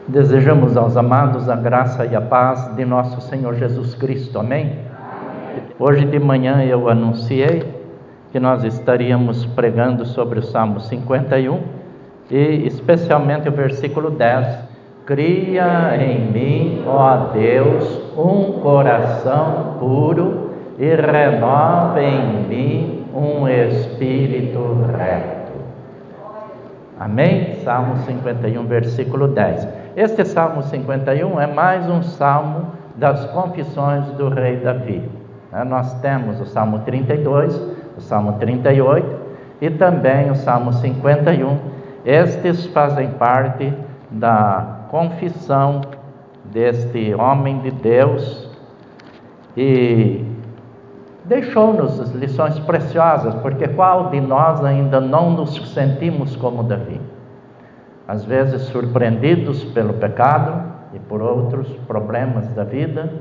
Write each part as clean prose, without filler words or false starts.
Desejamos aos amados a graça e a paz de nosso Senhor Jesus Cristo, amém? Hoje de manhã eu anunciei que nós estaríamos pregando sobre o Salmo 51 e especialmente o versículo 10. Cria em mim, ó Deus, um coração puro e renova em mim um espírito reto. Amém? Salmo 51, versículo 10. Este Salmo 51 é mais um salmo das confissões do rei Davi. Nós temos o Salmo 32, o Salmo 38 e também o Salmo 51. Estes fazem parte da confissão deste homem de Deus e deixou-nos lições preciosas, porque qual de nós ainda não nos sentimos como Davi? Às vezes surpreendidos pelo pecado e por outros problemas da vida.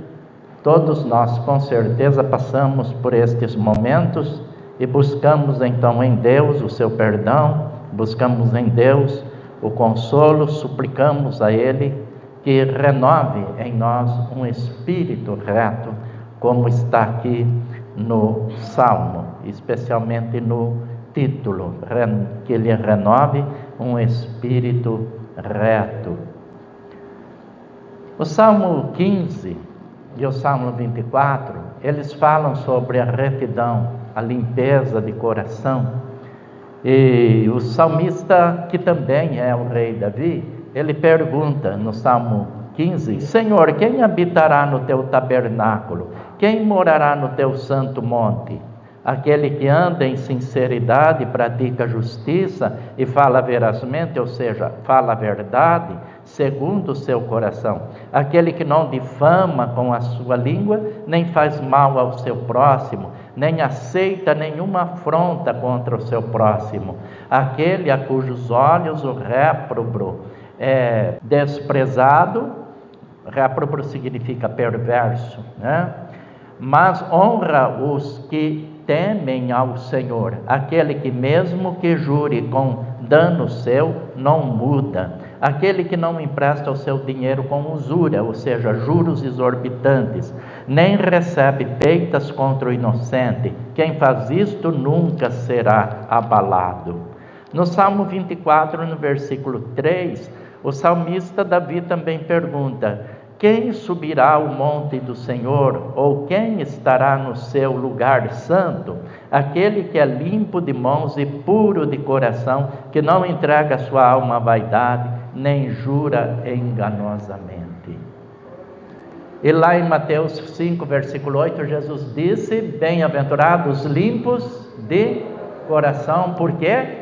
Todos nós com certeza passamos por estes momentos e buscamos então em Deus o seu perdão, buscamos em Deus o consolo, suplicamos a Ele que renove em nós um espírito reto, como está aqui no Salmo, especialmente no título, que Ele renove um espírito reto. O Salmo 15 e o Salmo 24, eles falam sobre a retidão, a limpeza de coração. E o salmista, que também é o rei Davi, ele pergunta no Salmo 15: Senhor, quem habitará no teu tabernáculo? Quem morará no teu santo monte? Aquele que anda em sinceridade, pratica justiça e fala verazmente, ou seja, fala a verdade, segundo o seu coração. Aquele que não difama com a sua língua, nem faz mal ao seu próximo, nem aceita nenhuma afronta contra o seu próximo. Aquele a cujos olhos o réprobo é desprezado. Réprobo significa perverso, né? Mas honra os que temem ao Senhor, aquele que mesmo que jure com dano seu, não muda, aquele que não empresta o seu dinheiro com usura, ou seja, juros exorbitantes, nem recebe peitas contra o inocente, quem faz isto nunca será abalado. No Salmo 24, no versículo 3, o salmista Davi também pergunta: quem subirá ao monte do Senhor, ou quem estará no seu lugar santo? Aquele que é limpo de mãos e puro de coração, que não entrega sua alma à vaidade, nem jura enganosamente. E lá em Mateus 5, versículo 8, Jesus disse: bem-aventurados limpos de coração, por quê?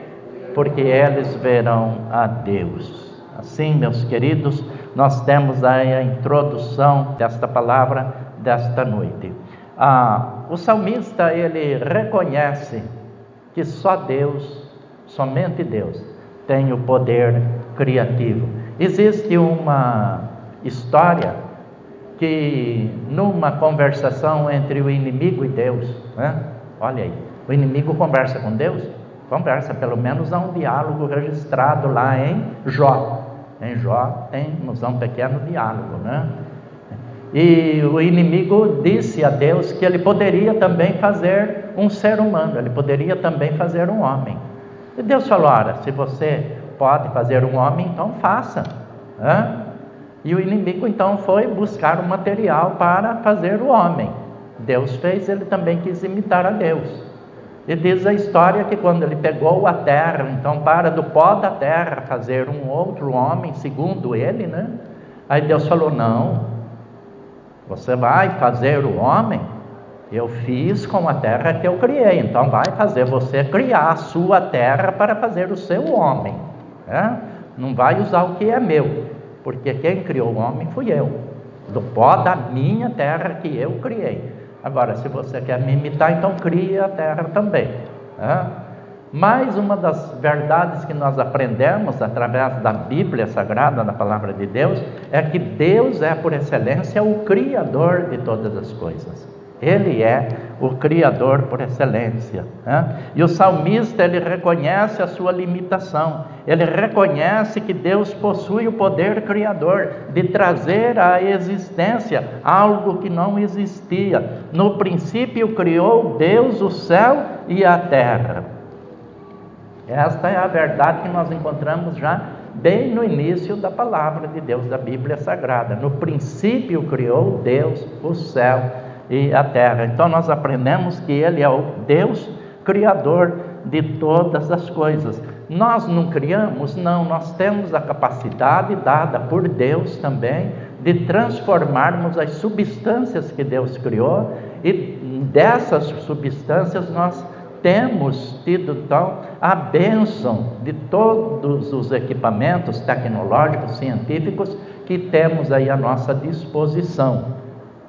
Porque eles verão a Deus. Assim, meus queridos, nós temos aí a introdução desta palavra desta noite. O salmista, ele reconhece que só Deus, somente Deus, tem o poder criativo. Existe uma história que numa conversação entre o inimigo e Deus, né? Olha aí, o inimigo conversa com Deus? Conversa, pelo menos há um diálogo registrado lá em Jó. Em Jó temos um pequeno diálogo, né? E o inimigo disse a Deus que ele poderia também fazer um ser humano, ele poderia também fazer um homem. E Deus falou: ora, se você pode fazer um homem, então faça, né? E o inimigo então foi buscar o material para fazer o homem. Deus fez, ele também quis imitar a Deus. E diz a história que quando ele pegou a terra, então para do pó da terra fazer um outro homem, segundo ele, né? Aí Deus falou: não, você vai fazer o homem, eu fiz com a terra que eu criei, então vai fazer você criar a sua terra para fazer o seu homem, né? Não vai usar o que é meu, porque quem criou o homem fui eu, do pó da minha terra que eu criei. Agora, se você quer me imitar, então crie a terra também, né? Mais uma das verdades que nós aprendemos através da Bíblia Sagrada, da Palavra de Deus, é que Deus é, por excelência, o Criador de todas as coisas. Ele é o Criador por excelência, né? E o salmista, ele reconhece a sua limitação. Ele reconhece que Deus possui o poder criador de trazer à existência algo que não existia. No princípio criou Deus o céu e a terra. Esta é a verdade que nós encontramos já bem no início da palavra de Deus, da Bíblia Sagrada. No princípio criou Deus o céu e a terra. Então nós aprendemos que Ele é o Deus Criador de todas as coisas. Nós não criamos? Não, nós temos a capacidade dada por Deus também de transformarmos as substâncias que Deus criou, e dessas substâncias nós temos tido então a bênção de todos os equipamentos tecnológicos, científicos que temos aí à nossa disposição.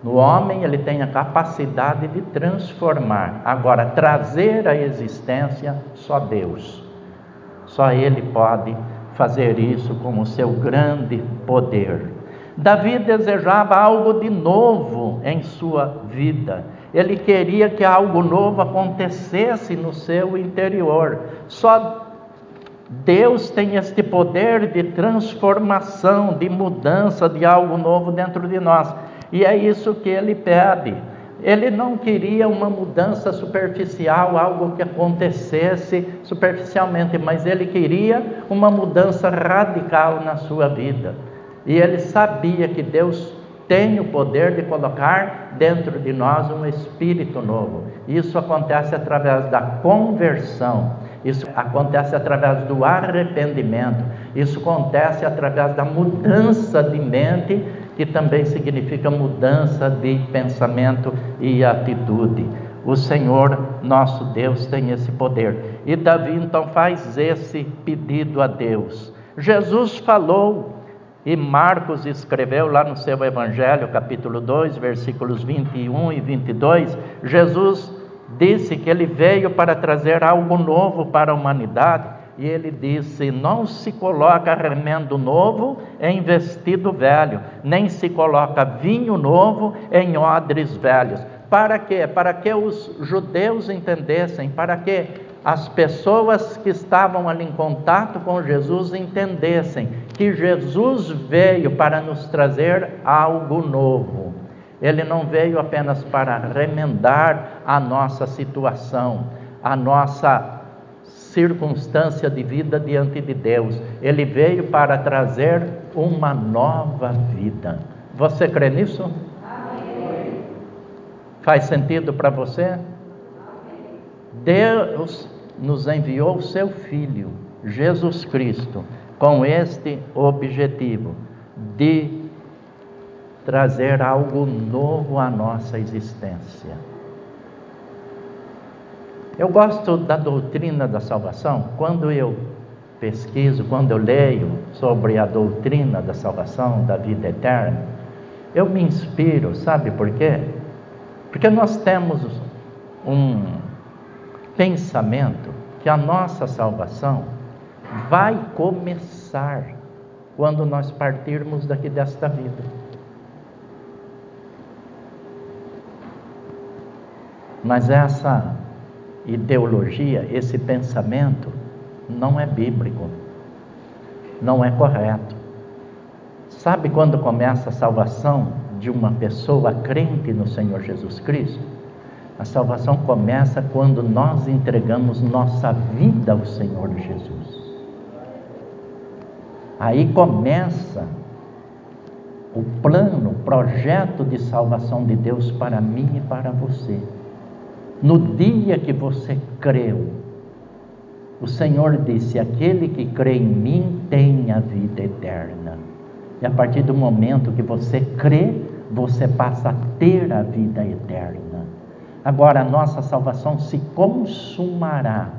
No homem, ele tem a capacidade de transformar. Agora, trazer à existência, só Deus. Só Ele pode fazer isso com o seu grande poder. Davi desejava algo de novo em sua vida. Ele queria que algo novo acontecesse no seu interior. Só Deus tem este poder de transformação, de mudança de algo novo dentro de nós. E é isso que ele pede. Ele não queria uma mudança superficial, algo que acontecesse superficialmente, mas ele queria uma mudança radical na sua vida. E ele sabia que Deus tem o poder de colocar dentro de nós um espírito novo. Isso acontece através da conversão, isso acontece através do arrependimento, isso acontece através da mudança de mente, que também significa mudança de pensamento e atitude. O Senhor, nosso Deus, tem esse poder. E Davi então faz esse pedido a Deus. Jesus falou, e Marcos escreveu lá no seu Evangelho, capítulo 2, versículos 21 e 22, Jesus disse que ele veio para trazer algo novo para a humanidade, e ele disse: não se coloca remendo novo em vestido velho, nem se coloca vinho novo em odres velhos. Para quê? Para que os judeus entendessem, para que as pessoas que estavam ali em contato com Jesus entendessem que Jesus veio para nos trazer algo novo. Ele não veio apenas para remendar a nossa situação, a nossa circunstância de vida diante de Deus. Ele veio para trazer uma nova vida. Você crê nisso? Amém. Faz sentido para você? Amém. Deus nos enviou o seu Filho, Jesus Cristo, com este objetivo de trazer algo novo à nossa existência. Eu gosto da doutrina da salvação. Quando eu pesquiso, quando eu leio sobre a doutrina da salvação, da vida eterna, eu me inspiro, sabe por quê? Porque nós temos um pensamento que a nossa salvação vai começar quando nós partirmos daqui desta vida. Mas essa ideologia, esse pensamento não é bíblico, não é correto. Sabe quando começa a salvação de uma pessoa crente no Senhor Jesus Cristo? A salvação começa quando nós entregamos nossa vida ao Senhor Jesus. Aí começa o plano, o projeto de salvação de Deus para mim e para você. No dia que você creu, o Senhor disse: aquele que crê em mim tem a vida eterna. E a partir do momento que você crê, você passa a ter a vida eterna. Agora a nossa salvação se consumará,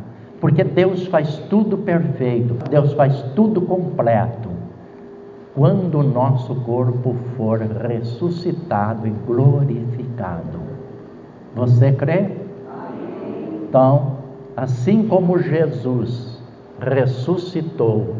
porque Deus faz tudo perfeito, Deus faz tudo completo, quando o nosso corpo for ressuscitado e glorificado. Você crê? Então, assim como Jesus ressuscitou,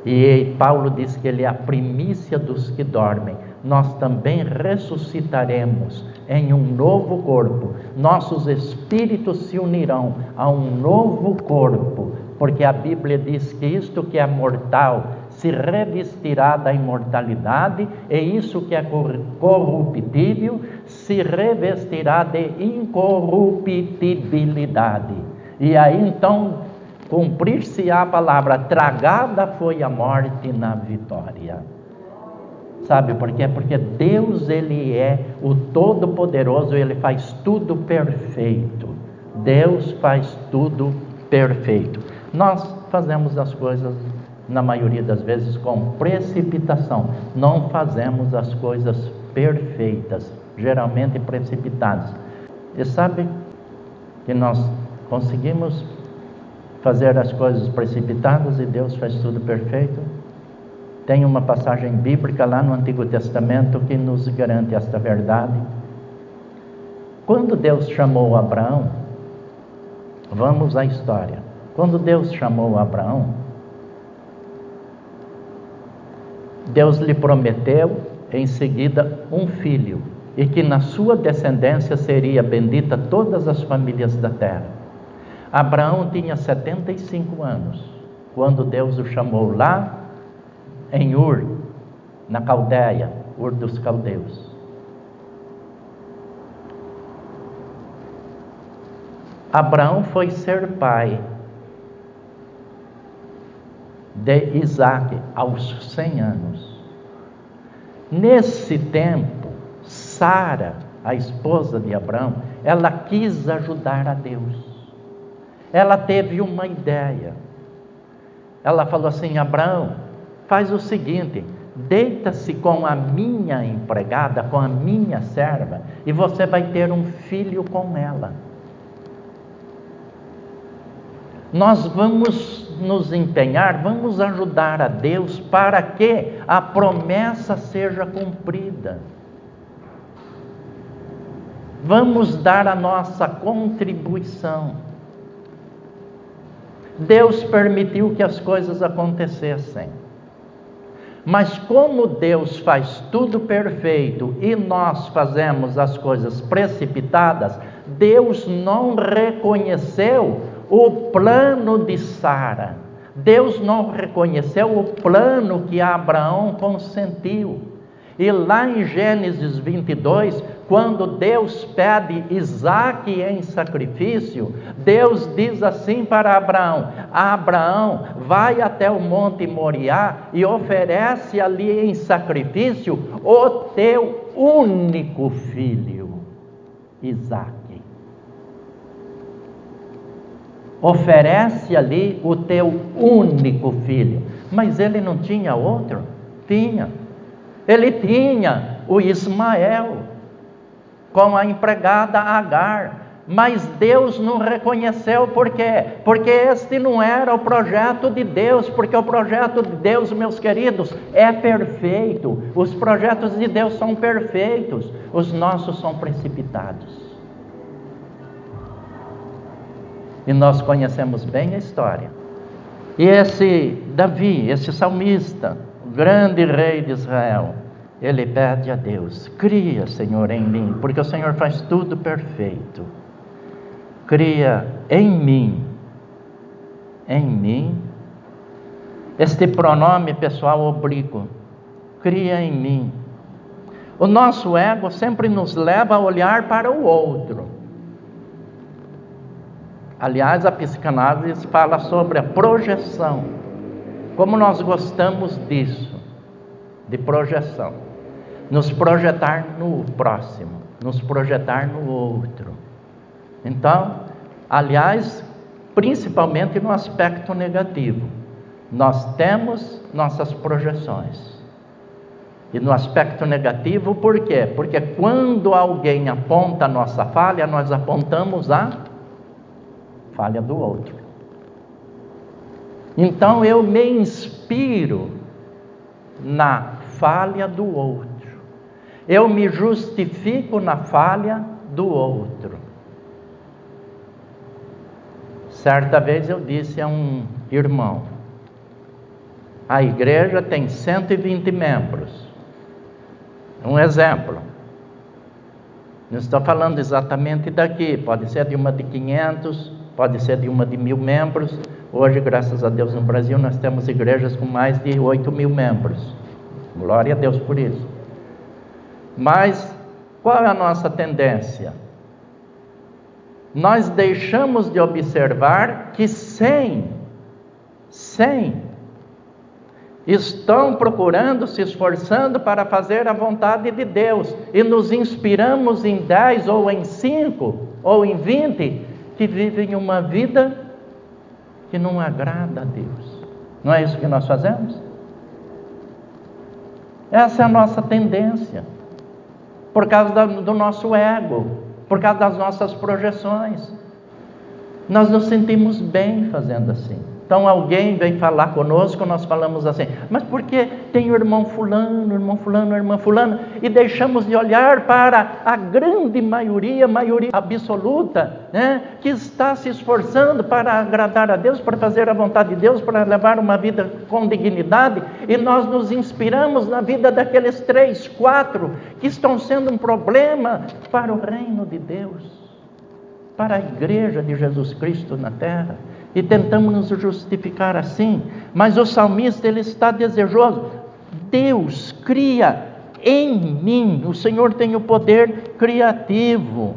e Paulo diz que ele é a primícia dos que dormem, nós também ressuscitaremos em um novo corpo. Nossos espíritos se unirão a um novo corpo, porque a Bíblia diz que isto que é mortal se revestirá da imortalidade, e isso que é corruptível se revestirá de incorruptibilidade. E aí então cumprir-se-á a palavra: tragada foi a morte na vitória. Sabe por quê? Porque Deus, Ele é o Todo-Poderoso, Ele faz tudo perfeito. Deus faz tudo perfeito. Nós fazemos as coisas, na maioria das vezes, com precipitação. Não fazemos as coisas perfeitas, geralmente precipitadas. E sabe que nós conseguimos fazer as coisas precipitadas e Deus faz tudo perfeito? Tem uma passagem bíblica lá no Antigo Testamento que nos garante esta verdade. Quando Deus chamou Abraão, vamos à história. Quando Deus chamou Abraão, Deus lhe prometeu em seguida um filho, e que na sua descendência seria bendita todas as famílias da terra. Abraão tinha 75 anos, quando Deus o chamou lá em Ur, na Caldeia, Ur dos Caldeus. Abraão foi ser pai de Isaque aos 100 anos. Nesse tempo, Sara, a esposa de Abraão, ela quis ajudar a Deus. Ela teve uma ideia. Ela falou assim: Abraão, faz o seguinte, deita-se com a minha empregada, com a minha serva, e você vai ter um filho com ela. Nós vamos nos empenhar, vamos ajudar a Deus para que a promessa seja cumprida. Vamos dar a nossa contribuição. Deus permitiu que as coisas acontecessem. Mas como Deus faz tudo perfeito e nós fazemos as coisas precipitadas, Deus não reconheceu o plano de Sara. Deus não reconheceu o plano que Abraão consentiu. E lá em Gênesis 22, quando Deus pede Isaque em sacrifício, Deus diz assim para Abraão: Abraão, vai até o monte Moriá e oferece ali em sacrifício o teu único filho, Isaque. Oferece ali o teu único filho. Mas ele não tinha outro? Tinha. Ele tinha o Ismael com a empregada Agar, mas Deus não reconheceu. Por quê? Porque este não era o projeto de Deus, porque o projeto de Deus, meus queridos, é perfeito. Os projetos de Deus são perfeitos, os nossos são precipitados. E nós conhecemos bem a história. E esse Davi, esse salmista, o grande rei de Israel, ele pede a Deus: cria, Senhor, em mim, porque o Senhor faz tudo perfeito. Cria em mim, este pronome pessoal oblíquo, cria em mim. O nosso ego sempre nos leva a olhar para o outro. Aliás, a psicanálise fala sobre a projeção. Como nós gostamos disso, de projeção. Nos projetar no próximo, nos projetar no outro. Então, aliás, principalmente no aspecto negativo, nós temos nossas projeções. E no aspecto negativo, por quê? Porque quando alguém aponta a nossa falha, nós apontamos a falha do outro. Então eu me inspiro na falha do outro. Eu me justifico na falha do outro. Certa vez eu disse a um irmão: a igreja tem 120 membros. Um exemplo. Não estou falando exatamente daqui, pode ser de uma de 500, pode ser de uma de 1.000 membros. Hoje, graças a Deus, no Brasil, nós temos igrejas com mais de 8.000 membros. Glória a Deus por isso. Mas, qual é a nossa tendência? Nós deixamos de observar que 100 estão procurando, se esforçando para fazer a vontade de Deus, e nos inspiramos em 10 ou em 5 ou em 20 que vivem uma vida que não agrada a Deus. Não é isso que nós fazemos? Essa é a nossa tendência, por causa do nosso ego, por causa das nossas projeções. Nós nos sentimos bem fazendo assim. Então alguém vem falar conosco, nós falamos assim: mas por que tem o irmão fulano, irmã fulana, e deixamos de olhar para a grande maioria absoluta, né, que está se esforçando para agradar a Deus, para fazer a vontade de Deus, para levar uma vida com dignidade, e nós nos inspiramos na vida daqueles 3, 4 que estão sendo um problema para o reino de Deus, para a igreja de Jesus Cristo na terra. E tentamos nos justificar assim. Mas o salmista, ele está desejoso. Deus cria em mim. O Senhor tem o poder criativo.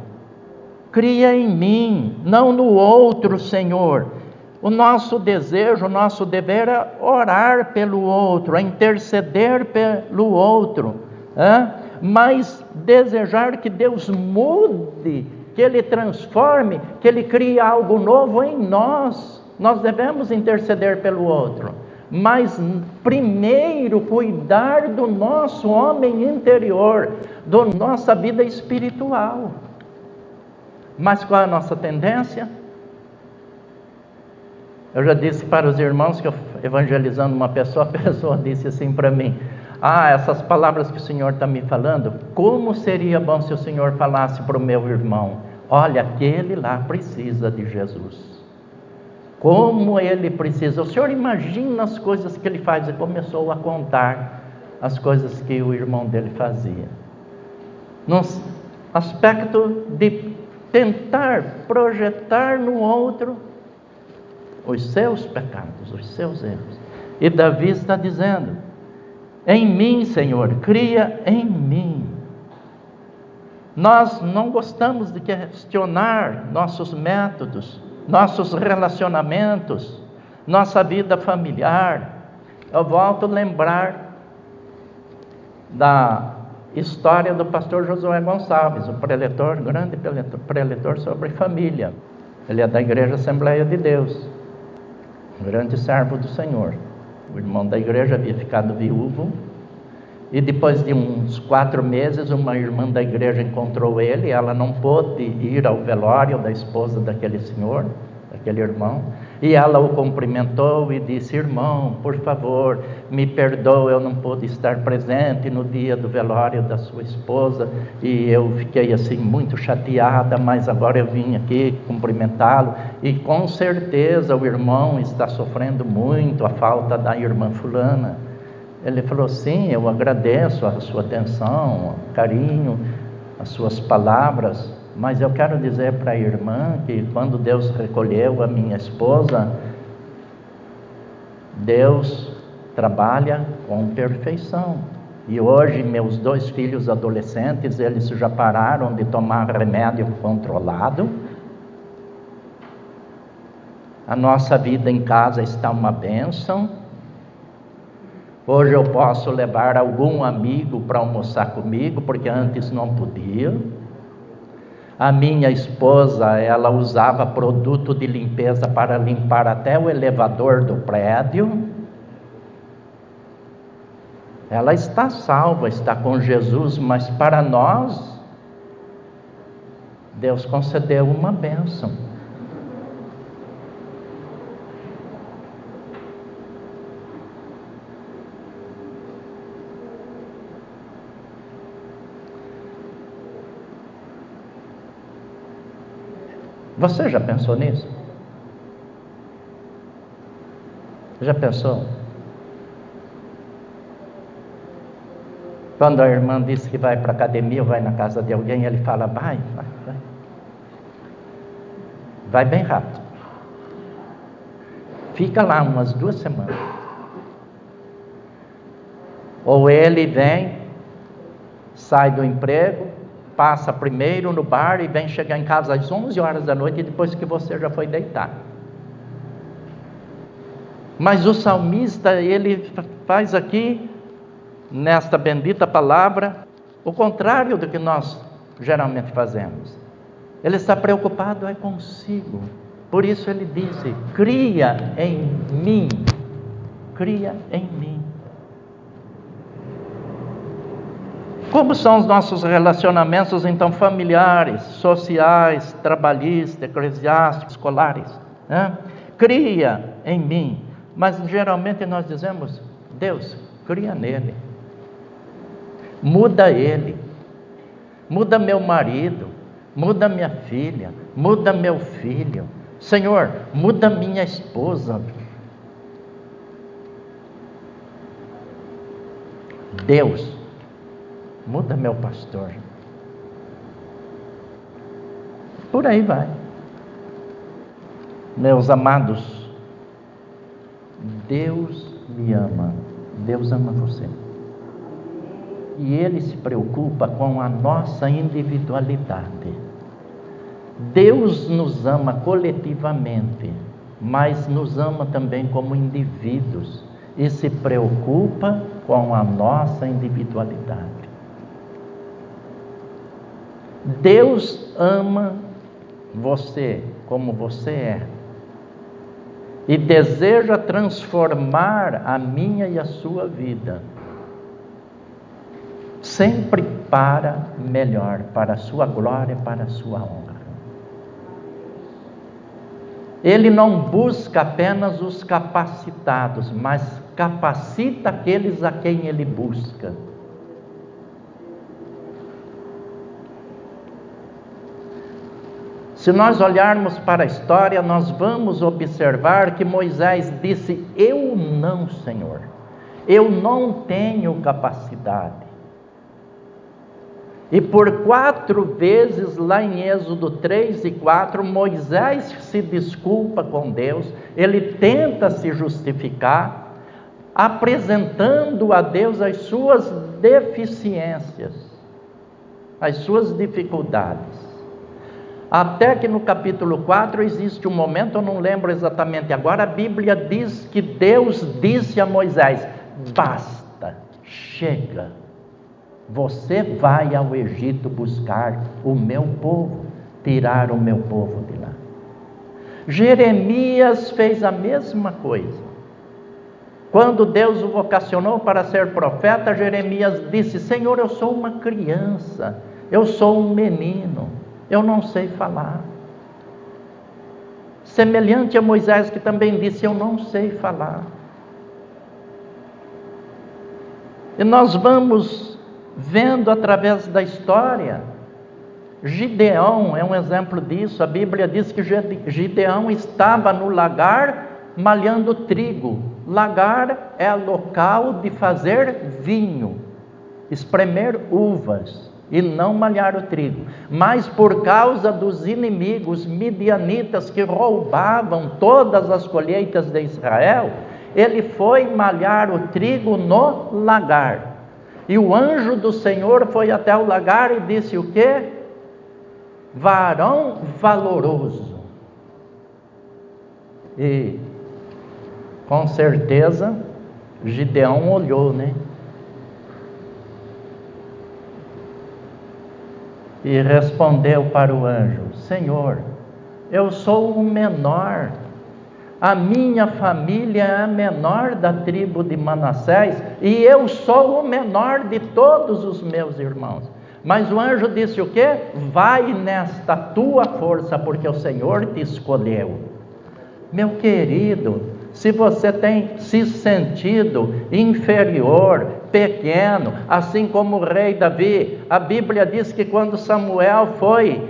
Cria em mim, não no outro, Senhor. O nosso desejo, o nosso dever é orar pelo outro, é interceder pelo outro. Mas desejar que Deus mude, que Ele transforme, que Ele crie algo novo em nós. Nós devemos interceder pelo outro, mas primeiro cuidar do nosso homem interior, da nossa vida espiritual. Mas qual é a nossa tendência? Eu já disse para os irmãos que eu, evangelizando uma pessoa, a pessoa disse assim para mim: essas palavras que o Senhor está me falando, como seria bom se o Senhor falasse para o meu irmão: olha, aquele lá precisa de Jesus. Como ele precisa. O Senhor imagina as coisas que ele faz. E começou a contar as coisas que o irmão dele fazia. No aspecto de tentar projetar no outro os seus pecados, os seus erros. E Davi está dizendo: em mim, Senhor, cria em mim. Nós não gostamos de questionar nossos métodos, nossos relacionamentos, nossa vida familiar. Eu volto a lembrar da história do pastor Josué Gonçalves, o preletor, grande preletor sobre família. Ele é da Igreja Assembleia de Deus, um grande servo do Senhor. O irmão da igreja havia ficado viúvo, e depois de uns 4 meses, uma irmã da igreja encontrou ele. Ela não pôde ir ao velório da esposa daquele senhor, daquele irmão, e ela o cumprimentou e disse: irmão, por favor, me perdoe, eu não pude estar presente no dia do velório da sua esposa, e eu fiquei assim muito chateada, mas agora eu vim aqui cumprimentá-lo, e com certeza o irmão está sofrendo muito a falta da irmã fulana. Ele falou: sim, eu agradeço a sua atenção, o carinho, as suas palavras, mas eu quero dizer para a irmã que quando Deus recolheu a minha esposa, Deus trabalha com perfeição. E hoje meus 2 filhos adolescentes, eles já pararam de tomar remédio controlado. A nossa vida em casa está uma bênção. Hoje eu posso levar algum amigo para almoçar comigo, porque antes não podia. A minha esposa, ela usava produto de limpeza para limpar até o elevador do prédio. Ela está salva, está com Jesus, mas para nós, Deus concedeu uma bênção. Você já pensou nisso? Já pensou? Quando a irmã disse que vai para a academia ou vai na casa de alguém, ele fala, vai. Vai bem rápido. Fica lá umas 2 semanas. Ou ele vem, sai do emprego, passa primeiro no bar e vem chegar em casa às 11 horas da noite, depois que você já foi deitar. Mas o salmista, ele faz aqui, nesta bendita palavra, o contrário do que nós geralmente fazemos. Ele está preocupado consigo. Por isso ele disse, cria em mim. Cria em mim. Como são os nossos relacionamentos, então, familiares, sociais, trabalhistas, eclesiásticos, escolares? Cria em mim. Mas geralmente nós dizemos, Deus, cria nele. Muda ele. Muda meu marido. Muda minha filha. Muda meu filho. Senhor, muda minha esposa. Deus, muda meu pastor. Por aí vai. Meus amados, Deus me ama. Deus ama você. E Ele se preocupa com a nossa individualidade. Deus nos ama coletivamente, mas nos ama também como indivíduos. E se preocupa com a nossa individualidade. Deus ama você como você é. E deseja transformar a minha e a sua vida. Sempre para melhor, para a sua glória, para a sua honra. Ele não busca apenas os capacitados, mas capacita aqueles a quem Ele busca. Se nós olharmos para a história, nós vamos observar que Moisés disse, eu não, Senhor, eu não tenho capacidade. E por 4 vezes, lá em Êxodo 3 e 4, Moisés se desculpa com Deus, ele tenta se justificar, apresentando a Deus as suas deficiências, as suas dificuldades. Até que no capítulo 4 existe um momento, eu não lembro exatamente agora, a Bíblia diz que Deus disse a Moisés, basta, chega. Você vai ao Egito buscar o meu povo, tirar o meu povo de lá. Jeremias fez a mesma coisa. Quando Deus o vocacionou para ser profeta, Jeremias disse, Senhor, eu sou uma criança, eu sou um menino, eu não sei falar. Semelhante a Moisés, que também disse, eu não sei falar. E nós vamos vendo através da história, Gideão é um exemplo disso. A Bíblia diz que Gideão estava no lagar malhando trigo. Lagar é local de fazer vinho, espremer uvas e não malhar o trigo. Mas por causa dos inimigos midianitas que roubavam todas as colheitas de Israel, ele foi malhar o trigo no lagar. E o anjo do Senhor foi até o lagar e disse o quê? Varão valoroso. E com certeza Gideão olhou, né? E respondeu para o anjo, Senhor, eu sou o menor. A minha família é a menor da tribo de Manassés e eu sou o menor de todos os meus irmãos. Mas o anjo disse o quê? Vai nesta tua força, porque o Senhor te escolheu. Meu querido, se você tem se sentido inferior, pequeno, assim como o rei Davi, a Bíblia diz que quando Samuel foi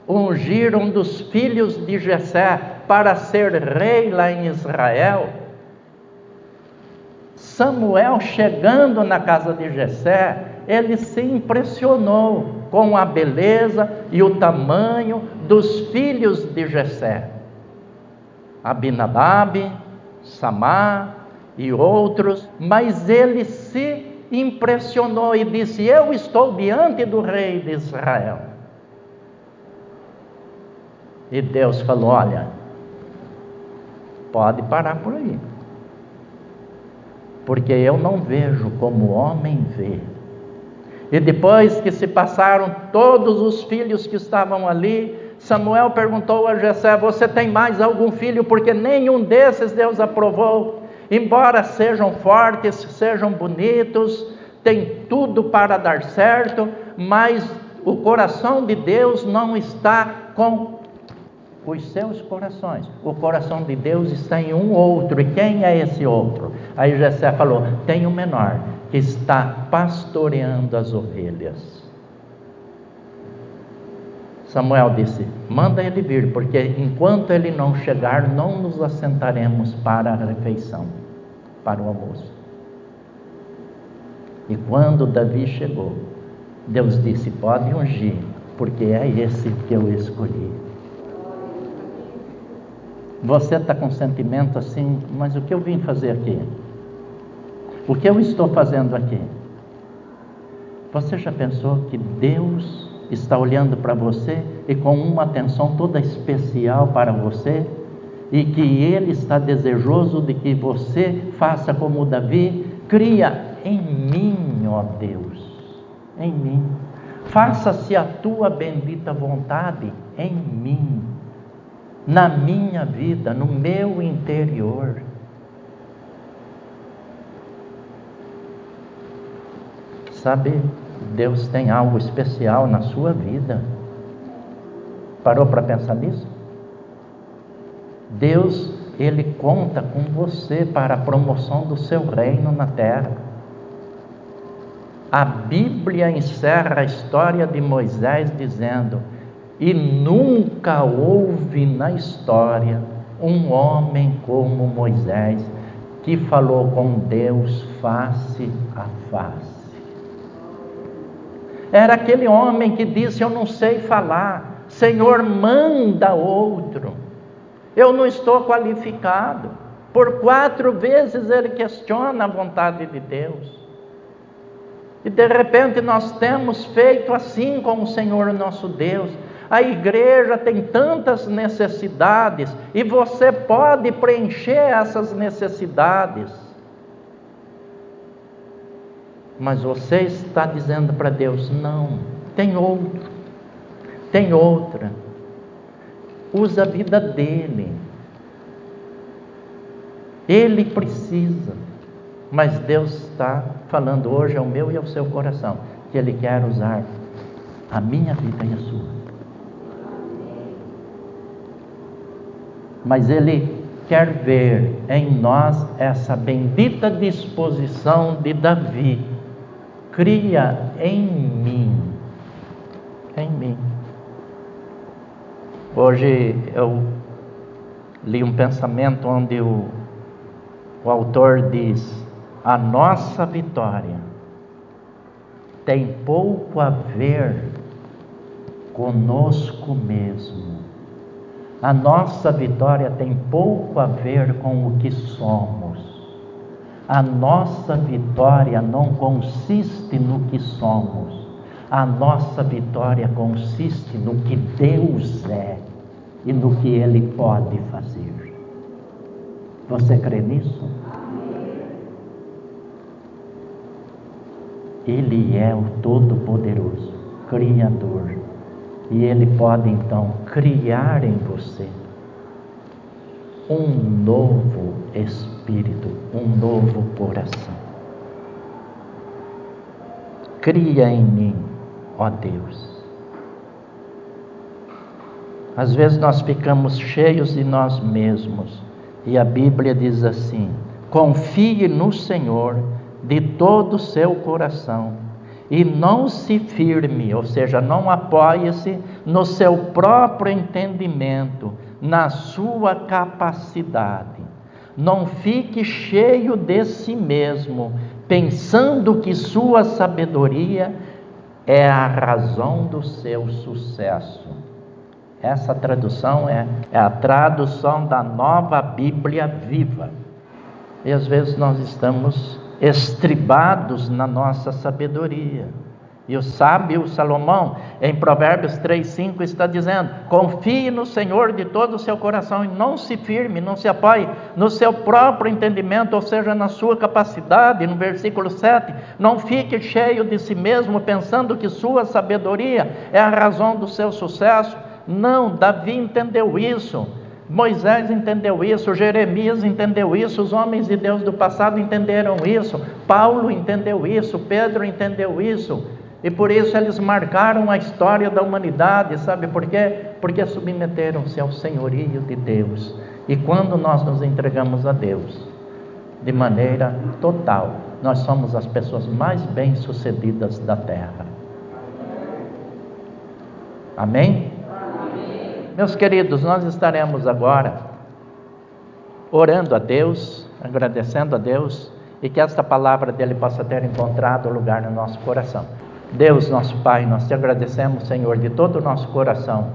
ungir um dos filhos de Jessé para ser rei lá em Israel, Samuel chegando na casa de Jessé, ele se impressionou com a beleza e o tamanho dos filhos de Jessé. Abinadab, Samar e outros, mas ele se impressionou e disse: eu estou diante do rei de Israel. E Deus falou: olha, pode parar por aí, porque eu não vejo como o homem vê. E depois que se passaram todos os filhos que estavam ali, Samuel perguntou a Jessé: você tem mais algum filho? Porque nenhum desses Deus aprovou. Embora sejam fortes, sejam bonitos, tem tudo para dar certo, mas o coração de Deus não está com os seus corações. O coração de Deus está em um outro. E quem é esse outro? Aí Jessé falou: tem um menor que está pastoreando as ovelhas. Samuel disse: manda ele vir, porque enquanto ele não chegar, não nos assentaremos para a refeição, para o almoço. E quando Davi chegou, Deus disse: pode ungir, porque é esse que eu escolhi. Você está com sentimento assim: mas o que eu vim fazer aqui? O que eu estou fazendo aqui? Você já pensou que Deus está olhando para você e com uma atenção toda especial para você, e que Ele está desejoso de que você faça como Davi? Cria em mim, ó Deus, em mim. Faça-se a tua bendita vontade em mim, na minha vida, no meu interior. Sabe, Deus tem algo especial na sua vida. Parou para pensar nisso? Deus, Ele conta com você para a promoção do seu reino na terra. A Bíblia encerra a história de Moisés dizendo: e nunca houve na história um homem como Moisés, que falou com Deus face a face. Era aquele homem que disse: eu não sei falar, Senhor, manda outro, eu não estou qualificado. Por 4 vezes ele questiona a vontade de Deus. E de repente nós temos feito assim com o Senhor nosso Deus. A igreja tem tantas necessidades, e você pode preencher essas necessidades, mas você está dizendo para Deus: não, tem outro, tem outra. Usa a vida dele, ele precisa. Mas Deus está falando hoje ao meu e ao seu coração, que Ele quer usar a minha vida e a sua. Mas Ele quer ver em nós essa bendita disposição de Davi. Cria em mim. Em mim. Hoje eu li um pensamento onde o autor diz: a nossa vitória tem pouco a ver conosco mesmo. A nossa vitória tem pouco a ver com o que somos. A nossa vitória não consiste no que somos. A nossa vitória consiste no que Deus é e no que Ele pode fazer. Você crê nisso? Ele é o Todo-Poderoso, Criador, e Ele pode então criar em você um novo espírito, um novo coração. Cria em mim, ó Deus. Às vezes nós ficamos cheios de nós mesmos, e a Bíblia diz assim: confie no Senhor de todo o seu coração, e não se firme, ou seja, não apoie-se no seu próprio entendimento, na sua capacidade. Não fique cheio de si mesmo, pensando que sua sabedoria é a razão do seu sucesso. Essa tradução é a tradução da Nova Bíblia Viva. E às vezes nós estamos estribados na nossa sabedoria. E o sábio Salomão, em Provérbios 3:5, está dizendo: confie no Senhor de todo o seu coração e não se firme, não se apoie no seu próprio entendimento, ou seja, na sua capacidade. No versículo 7, não fique cheio de si mesmo, pensando que sua sabedoria é a razão do seu sucesso. Não, Davi entendeu isso, Moisés entendeu isso, Jeremias entendeu isso, os homens de Deus do passado entenderam isso, Paulo entendeu isso, Pedro entendeu isso. E por isso eles marcaram a história da humanidade, sabe por quê? Porque submeteram-se ao senhorio de Deus. E quando nós nos entregamos a Deus, de maneira total, nós somos as pessoas mais bem-sucedidas da terra. Amém? Amém? Meus queridos, nós estaremos agora orando a Deus, agradecendo a Deus, e que esta palavra dele possa ter encontrado lugar no nosso coração. Deus, nosso Pai, nós te agradecemos, Senhor, de todo o nosso coração,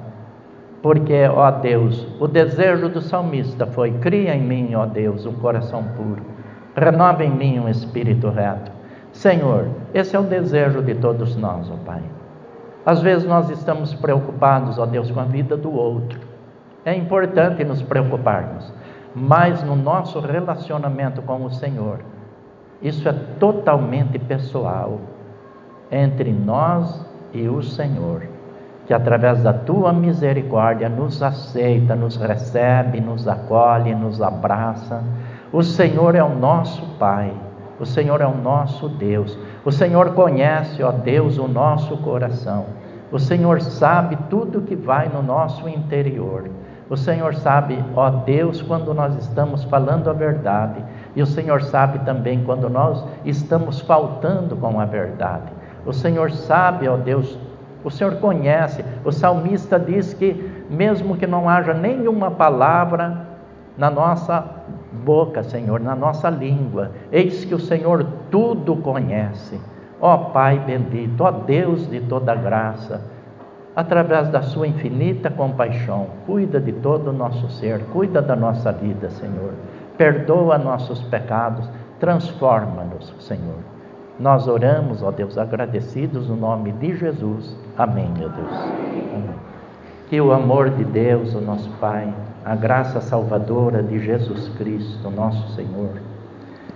porque, ó Deus, o desejo do salmista foi: cria em mim, ó Deus, um coração puro, renova em mim um espírito reto. Senhor, esse é o desejo de todos nós, ó Pai. Às vezes nós estamos preocupados, ó Deus, com a vida do outro. É importante nos preocuparmos, mas no nosso relacionamento com o Senhor, isso é totalmente pessoal, entre nós e o Senhor, que através da tua misericórdia nos aceita, nos recebe, nos acolhe, nos abraça. O Senhor é o nosso Pai, o Senhor é o nosso Deus, o Senhor conhece, ó Deus, o nosso coração, o Senhor sabe tudo que vai no nosso interior, o Senhor sabe, ó Deus, quando nós estamos falando a verdade, e o Senhor sabe também quando nós estamos faltando com a verdade. O Senhor sabe, ó Deus, o Senhor conhece. O salmista diz que mesmo que não haja nenhuma palavra na nossa boca, Senhor, na nossa língua, eis que o Senhor tudo conhece. Ó Pai bendito, ó Deus de toda graça, através da sua infinita compaixão, cuida de todo o nosso ser, cuida da nossa vida, Senhor. Perdoa nossos pecados, transforma-nos, Senhor. Nós oramos, ó Deus, agradecidos no nome de Jesus. Amém, meu Deus. Amém. Que o amor de Deus, o nosso Pai, a graça salvadora de Jesus Cristo, nosso Senhor,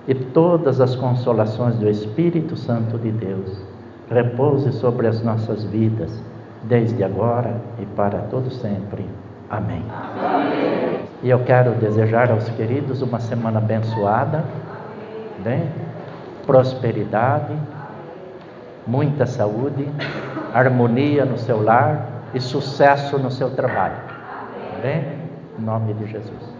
e todas as consolações do Espírito Santo de Deus, repouse sobre as nossas vidas, desde agora e para todo sempre. Amém. Amém. E eu quero desejar aos queridos uma semana abençoada, bem? Prosperidade, muita saúde, harmonia no seu lar e sucesso no seu trabalho. Bem? Em nome de Jesus.